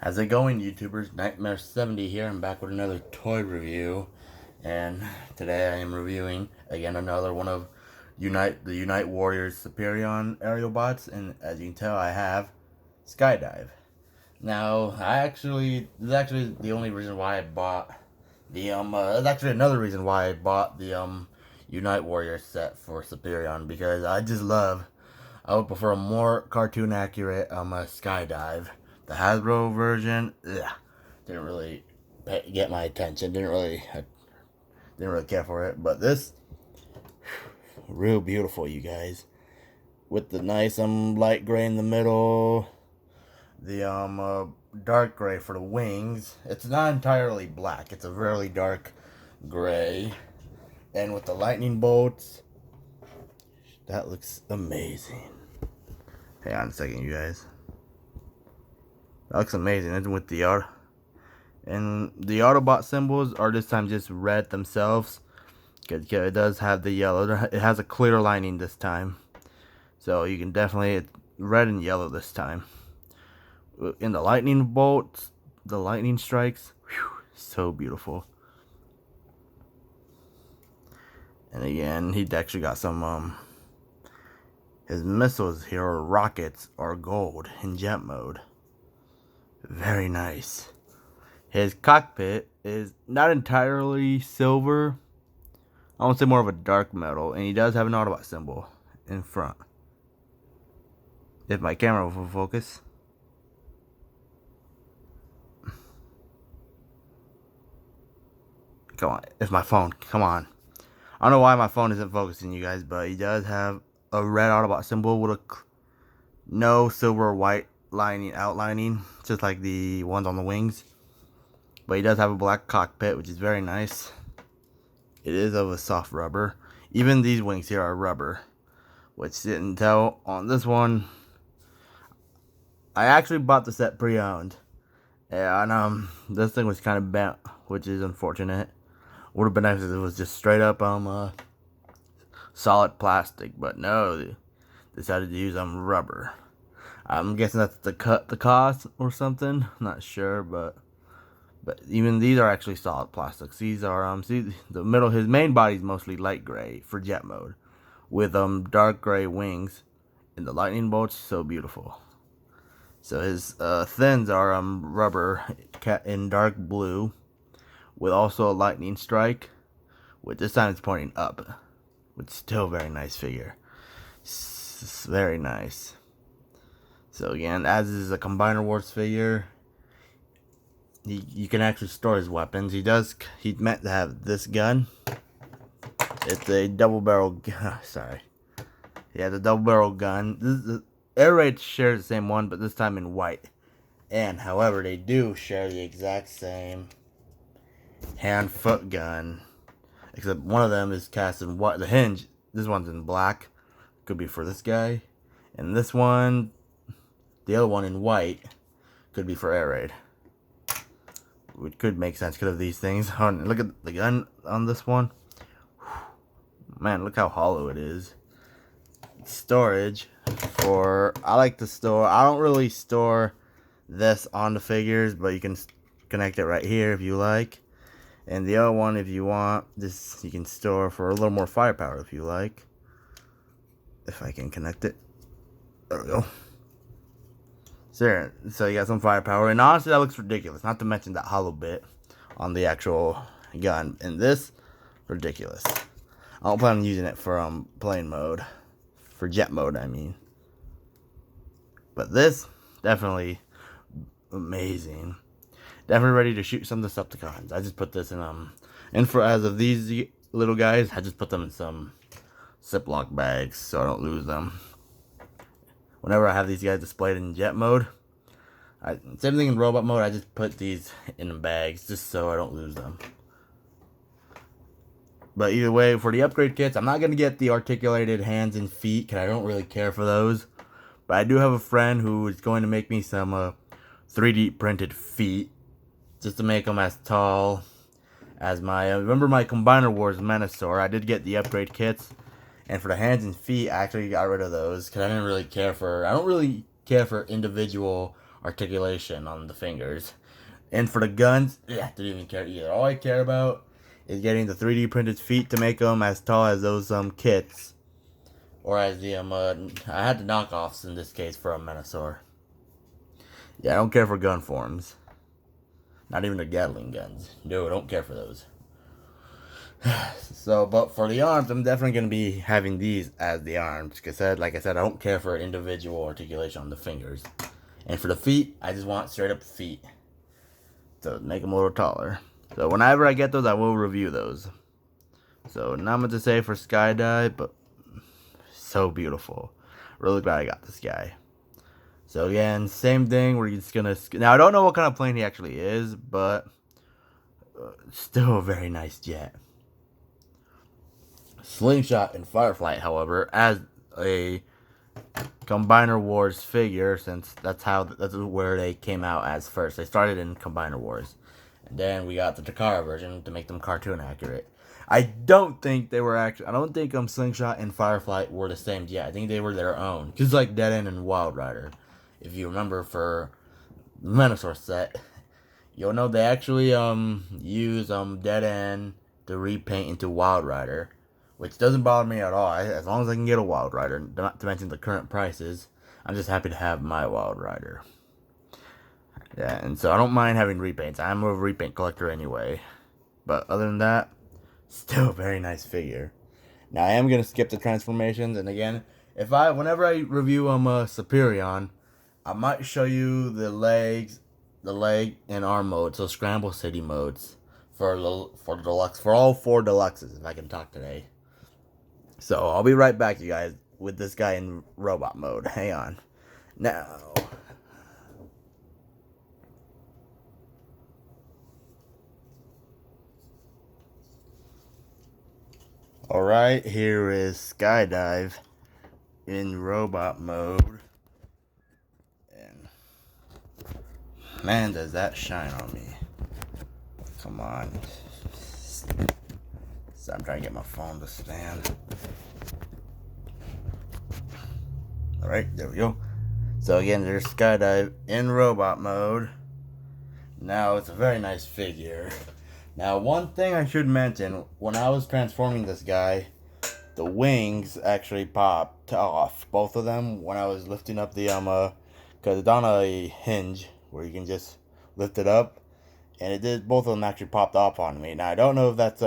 How's it going, YouTubers? Nightmare 70 here. I'm back with another toy review, and today I am reviewing again another one of the Unite Warriors Superion aerial bots, and as you can tell, I have Skydive. Now, this is actually the only reason why I bought that's actually another reason why I bought the Unite Warriors set for Superion, because I would prefer a more cartoon accurate Skydive. The Hasbro version, didn't really get my attention. I didn't really care for it. But this, real beautiful, you guys. With the nice light gray in the middle, the dark gray for the wings. It's not entirely black. It's a really dark gray, and with the lightning bolts, that looks amazing. Hang on a second, you guys. That looks amazing. And with the Autobot symbols are this time just red themselves. It does have the yellow. It has a clear lining this time, so you can definitely, it's red and yellow this time. In the lightning bolts, the lightning strikes, whew, so beautiful. And again, he actually got some his missiles here, or rockets, are gold in jet mode. Very nice. His cockpit is not entirely silver. I want to say more of a dark metal. And he does have an Autobot symbol in front. If my camera will focus. Come on. If my phone. Come on. I don't know why my phone isn't focusing, you guys. But he does have a red Autobot symbol with no silver or white outlining, just like the ones on the wings. But he does have a black cockpit, which is very nice. It is of a soft rubber. Even these wings here are rubber, which didn't tell on this one. I actually bought the set pre-owned, and this thing was kind of bent, which is unfortunate. Would have been nice if it was just straight up solid plastic, but no, they decided to use rubber. I'm guessing that's to cut the cost or something. Not sure, but even these are actually solid plastics. These are see the middle. His main body is mostly light gray for jet mode, with dark gray wings, and the lightning bolts so beautiful. So his fins are rubber in dark blue, with also a lightning strike, with this time it's pointing up, which is still a very nice figure. It's very nice. So again, as is a Combiner Wars figure, you can actually store his weapons. He's meant to have this gun. It's a double barrel. Sorry, yeah, the double barrel gun. The air raid shares the same one, but this time in white. And however, they do share the exact same hand-foot gun, except one of them is cast in white. The hinge, this one's in black. Could be for this guy, and this one. The other one in white could be for air raid. Which could make sense because of these things. Look at the gun on this one. Man, look how hollow it is. Storage for, I like to store, I don't really store this on the figures, but you can connect it right here if you like. And the other one, if you want, this you can store for a little more firepower if you like. If I can connect it. There we go. So you got some firepower, and honestly that looks ridiculous, not to mention that hollow bit on the actual gun. And this, ridiculous. I don't plan on using it for plane mode, for jet mode I mean. But this, definitely amazing. Definitely ready to shoot some Decepticons. I just put this in for, as of these little guys, I just put them in some Ziploc bags so I don't lose them. Whenever I have these guys displayed in jet mode, same thing in robot mode, I just put these in the bags just so I don't lose them. But either way, for the upgrade kits, I'm not going to get the articulated hands and feet because I don't really care for those. But I do have a friend who is going to make me some 3D printed feet just to make them as tall as remember my Combiner Wars Menasor. I did get the upgrade kits. And for the hands and feet, I actually got rid of those because I don't really care for individual articulation on the fingers. And for the guns, yeah, didn't even care either. All I care about is getting the 3D printed feet to make them as tall as those kits. Or as the I had the knockoffs in this case for a Menosaur. Yeah, I don't care for gun forms. Not even the Gatling guns. No, I don't care for those. So, but for the arms, I'm definitely going to be having these as the arms. Because, like I said, I don't care for individual articulation on the fingers. And for the feet, I just want straight up feet. So, make them a little taller. So, whenever I get those, I will review those. So, not much to say for Skydive, but so beautiful. Really glad I got this guy. So, again, same thing. We're just going to... Now, I don't know what kind of plane he actually is, but still a very nice jet. Slingshot and Fireflight, however, as a Combiner Wars figure, since that's where they came out as first. They started in Combiner Wars, and then we got the Takara version to make them cartoon accurate. I don't think they were actually. I don't think Slingshot and Fireflight were the same jet. I think they were their own, just like Dead End and Wild Rider. If you remember for the Menosaur set, you'll know they actually use Dead End to repaint into Wild Rider. Which doesn't bother me at all. As long as I can get a Wild Rider, not to mention the current prices, I'm just happy to have my Wild Rider. Yeah, and so I don't mind having repaints. I'm a repaint collector anyway. But other than that, still a very nice figure. Now I am gonna skip the transformations, and again, whenever I review Superion, I might show you the leg and arm modes, so Scramble City modes for deluxe, for all 4 deluxes, if I can talk today. So, I'll be right back, you guys, with this guy in robot mode. Hang on. Now. Alright, here is Skydive in robot mode. And, man, does that shine on me. Come on. So I'm trying to get my phone to stand. Alright, there we go. So again, there's Skydive in robot mode. Now, it's a very nice figure. Now, one thing I should mention, when I was transforming this guy, the wings actually popped off. Both of them, when I was lifting up the, because it's on a hinge where you can just lift it up. And both of them actually popped off on me. Now, I don't know if that's,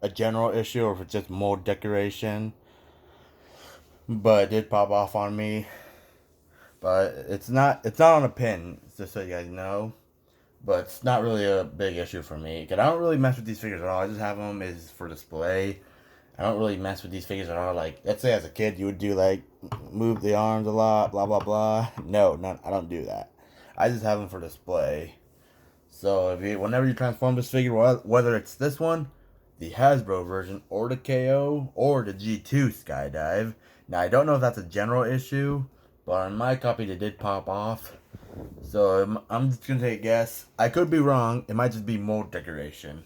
a general issue or if it's just mold decoration, but it did pop off on me. But it's not on a pin, just so you guys know. But it's not really a big issue for me, because I don't really mess with these figures at all. I just have them is for display. I don't really mess with these figures at all. Like, let's say as a kid you would do like move the arms a lot, blah blah blah. No, I don't do that. I just have them for display. So whenever you transform this figure, whether it's this one, the Hasbro version, or the KO, or the G2 Skydive. Now, I don't know if that's a general issue, but on my copy, they did pop off. So, I'm just going to take a guess. I could be wrong. It might just be mold decoration.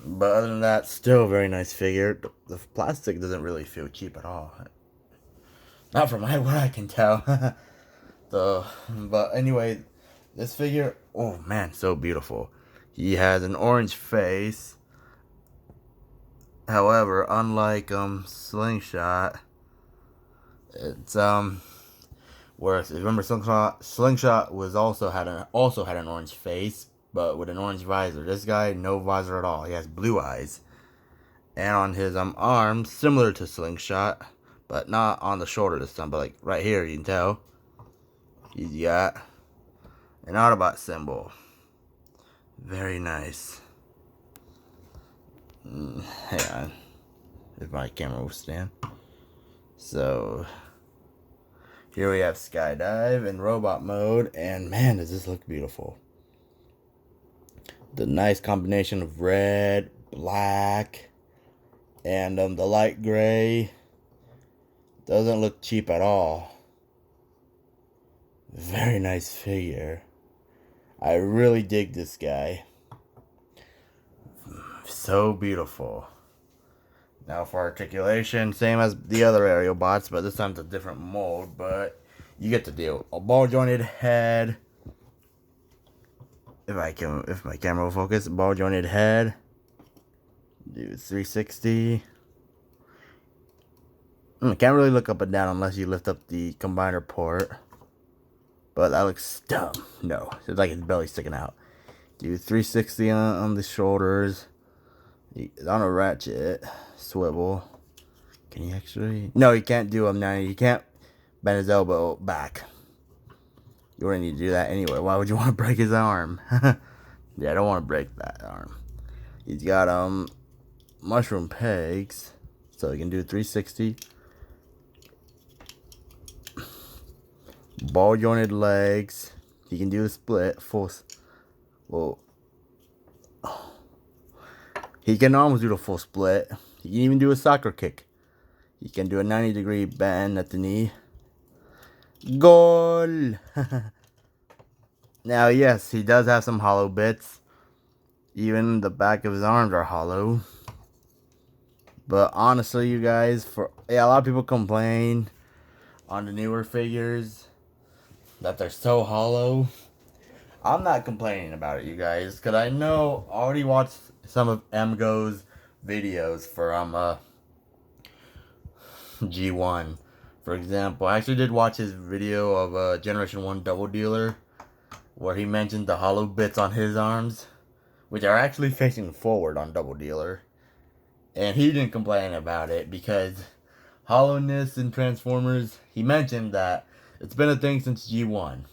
But other than that, still a very nice figure. The plastic doesn't really feel cheap at all. Not from what I can tell. But anyway, this figure, oh man, so beautiful. He has an orange face. However, unlike Slingshot, it's whereas remember Slingshot was also had an orange face, but with an orange visor. This guy, no visor at all. He has blue eyes. And on his arms, similar to Slingshot, but not on the shoulder this time, but like right here you can tell. He's got an Autobot symbol. Very nice. Hang on. If my camera will stand. So, here we have Skydive in robot mode. And man, does this look beautiful. The nice combination of red, black, and the light gray. Doesn't look cheap at all. Very nice figure. I really dig this guy. So beautiful. Now for articulation, same as the other aerial bots, but this time's a different mold. But You get the deal. A ball jointed head. If my camera will focus, ball jointed head. Do 360. Can't really look up and down unless you lift up the combiner port. But that looks dumb. No, it's like his belly sticking out. Do 360 on the shoulders. On a ratchet swivel. Can he actually? No, he can't do 90. He can't bend his elbow back. You wouldn't need to do that anyway. Why would you want to break his arm? Yeah, I don't want to break that arm. He's got mushroom pegs, so he can do 360. Ball jointed legs. He can do the split full. Well, he can almost do the full split. He can even do a soccer kick. He can do a 90-degree bend at the knee. Goal! Now, yes, he does have some hollow bits. Even the back of his arms are hollow. But honestly, you guys, a lot of people complain on the newer figures that they're so hollow. I'm not complaining about it, you guys, because I know I already watched some of MGo's videos for G1. For example, I actually did watch his video of Generation 1 Double Dealer, where he mentioned the hollow bits on his arms, which are actually facing forward on Double Dealer. And he didn't complain about it because hollowness in Transformers, he mentioned that it's been a thing since G1.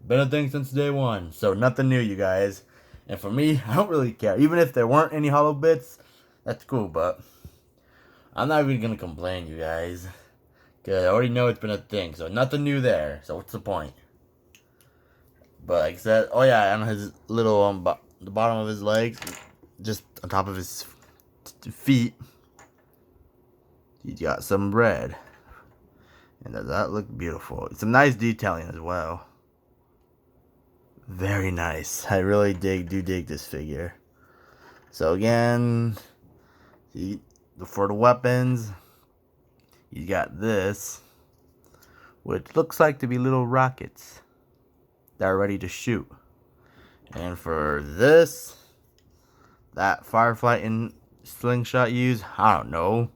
Been a thing since day one. So nothing new, you guys. And for me, I don't really care. Even if there weren't any hollow bits, that's cool, but I'm not even going to complain, you guys. Because I already know it's been a thing. So nothing new there. So what's the point? But like I said, oh yeah, on his little, the bottom of his legs, just on top of his feet, he's got some red. And does that look beautiful? Some nice detailing as well. Very nice. I really do dig this figure. So again, for the weapons, you got this, which looks like to be little rockets that are ready to shoot. And for this, that Firefly and slingshot use, I don't know.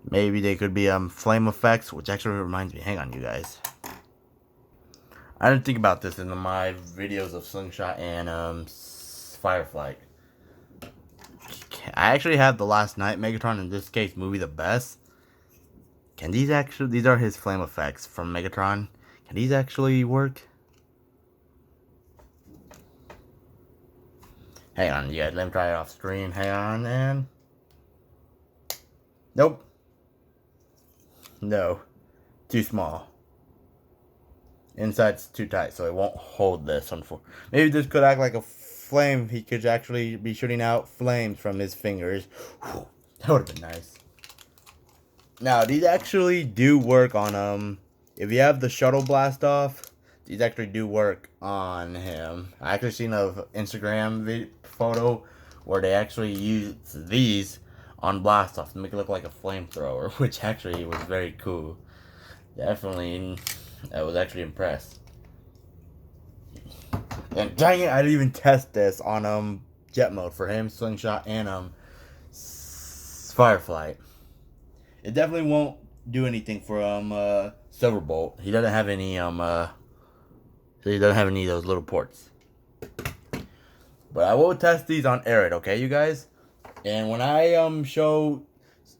Maybe they could be flame effects, which actually reminds me. Hang on, you guys. I didn't think about this in my videos of Slingshot and Firefly. I actually have the Last Night Megatron, in this case, movie The Best. Can these actually, these are his flame effects from Megatron. Can these actually work? Hang on, you guys, let me try it off screen. Hang on, and nope. No. Too small. Inside's too tight, so it won't hold this. Maybe this could act like a flame. He could actually be shooting out flames from his fingers. Whew, that would have been nice. Now, these actually do work on, if you have the shuttle blast off, these actually do work on him. I actually seen an Instagram photo where they actually use these on blast off to make it look like a flamethrower, which actually was very cool. Definitely, I was actually impressed. And dang it, I didn't even test this on jet mode for him, Slingshot, and Firefly. It definitely won't do anything for Silverbolt. He doesn't have any of those little ports. But I will test these on Arid, okay, you guys? And when I show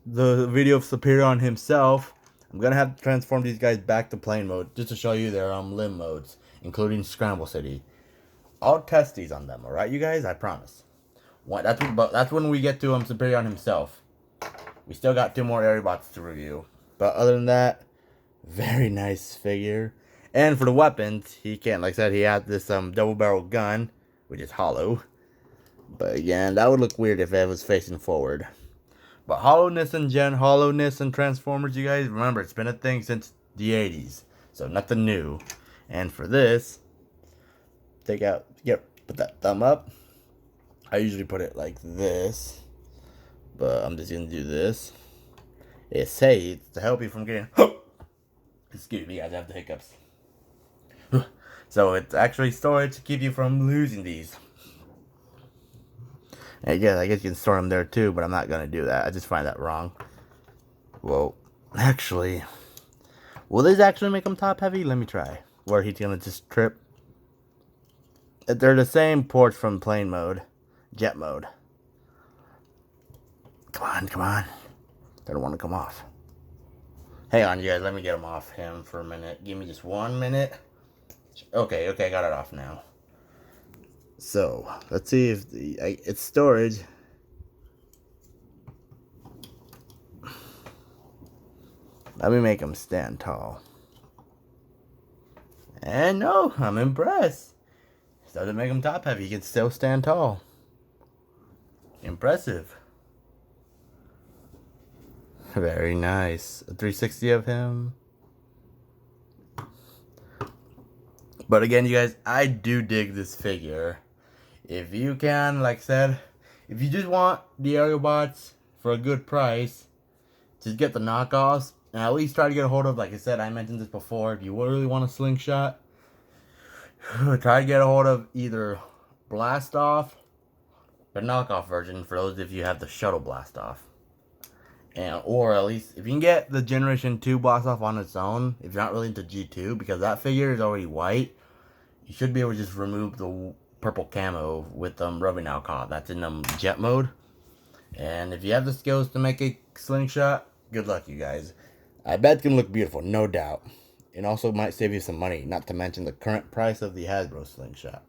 the video of Superion himself, I'm gonna have to transform these guys back to plane mode just to show you their limb modes, including Scramble City. I'll test these on them, alright, you guys? I promise. That's when we get to Superion himself. We still got 2 more Aeribots to review. But other than that, very nice figure. And for the weapons, he can, like I said, he has this double barrel gun, which is hollow. But again, that would look weird if it was facing forward. But hollowness and Transformers, you guys, remember, it's been a thing since the 80s. So nothing new. And for this, put that thumb up. I usually put it like this. But I'm just going to do this. It's to help you from getting Excuse me, guys, I have the hiccups. So it's actually storage to keep you from losing these. And yeah, I guess you can store them there too, but I'm not gonna do that. I just find that wrong. Well, actually, will this actually make them top heavy? Let me try. Where he's gonna just trip. They're the same ports from plane mode, jet mode. Come on, come on. They don't want to come off. Hang on, you guys. Let me get them off him for a minute. Give me just 1 minute. Okay, I got it off now. So, let's see if it's storage. Let me make him stand tall. And no, I'm impressed. It doesn't make him top heavy. He can still stand tall. Impressive. Very nice. A 360 of him. But again, you guys, I do dig this figure. If you can, like I said, if you just want the aerial bots for a good price, just get the knockoffs. And at least try to get a hold of, like I said, I mentioned this before, if you really want a slingshot, try to get a hold of either Blast Off, the knockoff version, for those if you have the Shuttle Blast Off. And, or at least, if you can get the Generation 2 Blast Off on its own, if you're not really into G2, because that figure is already white, you should be able to just remove the purple camo with rubbing alcohol. That's in jet mode. And if you have the skills to make a slingshot, good luck, you guys. I bet it's going to look beautiful, no doubt. It also might save you some money, not to mention the current price of the Hasbro slingshot.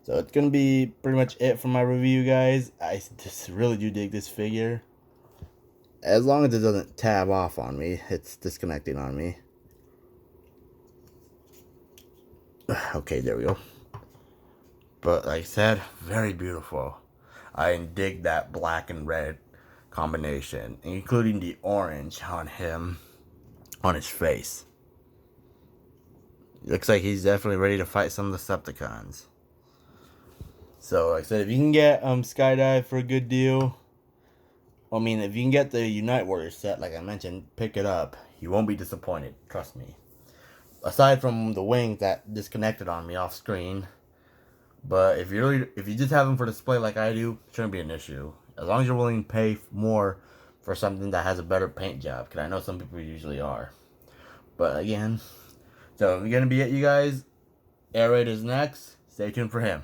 So it's going to be pretty much it for my review, guys. I just really do dig this figure. As long as it doesn't tab off on me, it's disconnecting on me. Okay, there we go. But like I said, very beautiful. I dig that black and red combination, including the orange on him, on his face. Looks like he's definitely ready to fight some of the Decepticons. So like I said, if you can get Skydive for a good deal, I mean, if you can get the Unite Warriors set, like I mentioned, pick it up. You won't be disappointed, trust me. Aside from the wings that disconnected on me off screen, but if you just have them for display like I do, it shouldn't be an issue. As long as you're willing to pay more for something that has a better paint job, because I know some people usually are. But again, so we're gonna be it, you guys. Air Raid is next. Stay tuned for him.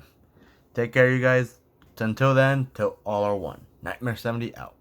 Take care, you guys. Until then, till all are one. Nightmare 70 out.